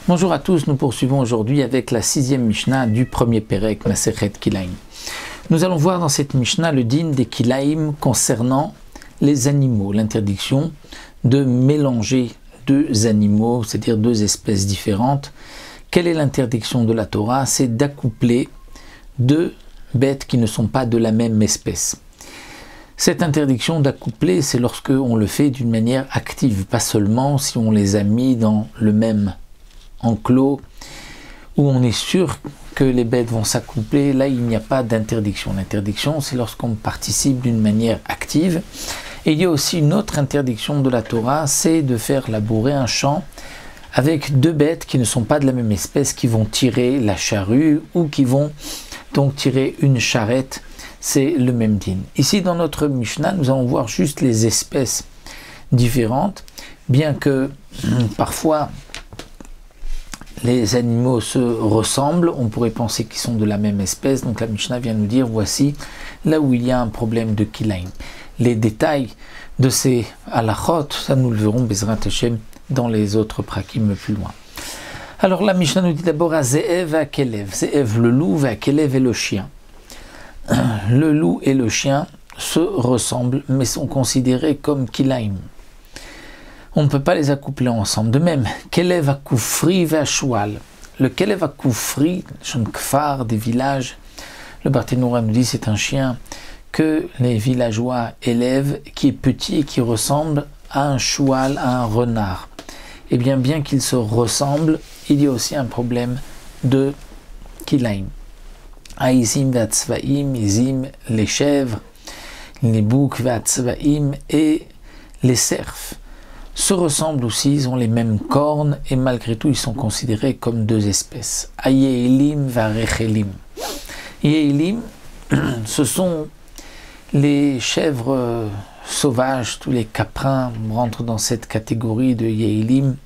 Bonjour à tous, nous poursuivons aujourd'hui avec la 6e Mishnah du premier Perek, Masechet Kilaim. Nous allons voir dans cette Mishnah le din des Kilaim concernant les animaux, l'interdiction de mélanger deux animaux, c'est-à-dire deux espèces différentes. Quelle est l'interdiction de la Torah? C'est d'accoupler deux bêtes qui ne sont pas de la même espèce. Cette interdiction d'accoupler, c'est lorsque on le fait d'une manière active, pas seulement si on les a mis dans le même enclos où on est sûr que les bêtes vont s'accoupler. Là, il n'y a pas d'interdiction. L'interdiction, c'est lorsqu'on participe d'une manière active. Et il y a aussi une autre interdiction de la Torah, c'est de faire labourer un champ avec deux bêtes qui ne sont pas de la même espèce, qui vont tirer la charrue ou qui vont donc tirer une charrette. C'est le même din. Ici, dans notre Mishnah, nous allons voir juste les espèces différentes, bien que parfois les animaux se ressemblent, on pourrait penser qu'ils sont de la même espèce. Donc la Mishnah vient nous dire, voici là où il y a un problème de Kilaim. Les détails de ces halachot, ça nous le verrons Bezrat Hashem dans les autres prakim plus loin. Alors la Mishnah nous dit d'abord à Ze'ev et à Kelev. Ze'ev le loup, et à Kelev et le chien. Le loup et le chien se ressemblent, mais sont considérés comme Kilaim. On ne peut pas les accoupler ensemble. De même, Kelev Akoufri Vachoual. Le Kelev Akoufri, Shon Kfar, des villages, le Barthénoura nous dit c'est un chien que les villageois élèvent, qui est petit et qui ressemble à un choual, à un renard. Et bien qu'ils se ressemblent, il y a aussi un problème de Kilaim. Aïzim Vatzvaim, Izim, les chèvres, les boucs Vatzvaim et les cerfs se ressemblent aussi, ils ont les mêmes cornes et malgré tout ils sont considérés comme deux espèces. Ayelim Varechelim. Yelim, ce sont les chèvres sauvages, tous les caprins rentrent dans cette catégorie de Yelim.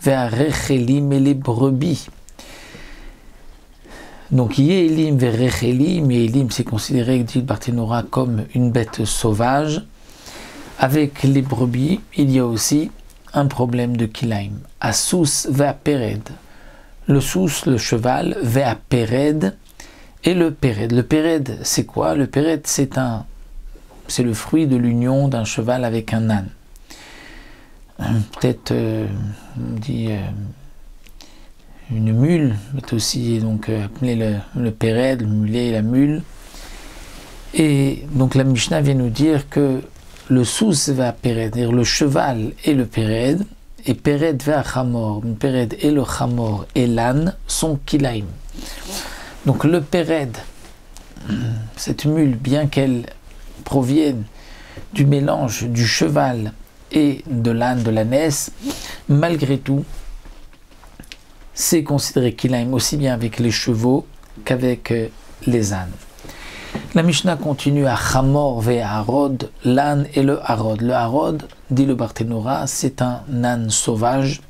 Varechelim et les brebis. Donc Yelim Varechelim, Yelim c'est considéré, dit le Barthénoura, comme une bête sauvage. Avec les brebis, il y a aussi un problème de Kilaim. Asous ve'apered. Le sous, le cheval, ve'apered et le pered. Le pered, c'est quoi? Le pered, c'est le fruit de l'union d'un cheval avec un âne. Peut-être, on dit une mule, est aussi donc appelé le pered, le mulet et la mule. Et donc la Mishnah vient nous dire que le sous va péred, c'est-à-dire le cheval et le péred, et péred va chamor. Le péred et le chamor et l'âne sont kilaim. Donc le péred, cette mule, bien qu'elle provienne du mélange du cheval et de l'âne, de l'ânesse, malgré tout, c'est considéré kilaim aussi bien avec les chevaux qu'avec les ânes. La Mishnah continue à Chamor ve Harod, l'âne et le Harod. Le Harod, dit le Barthénoura, c'est un âne sauvage.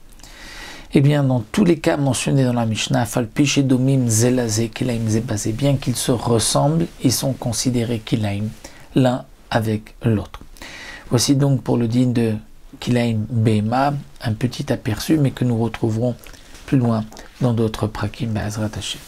Eh bien, dans tous les cas mentionnés dans la Mishnah, Falpish et Domim Zelazé, Kilaim Zebazé, bien qu'ils se ressemblent, ils sont considérés Kilaim, l'un avec l'autre. Voici donc pour le din de Kilaim Behema, un petit aperçu, mais que nous retrouverons plus loin dans d'autres prakim Be'ezrat Hashem.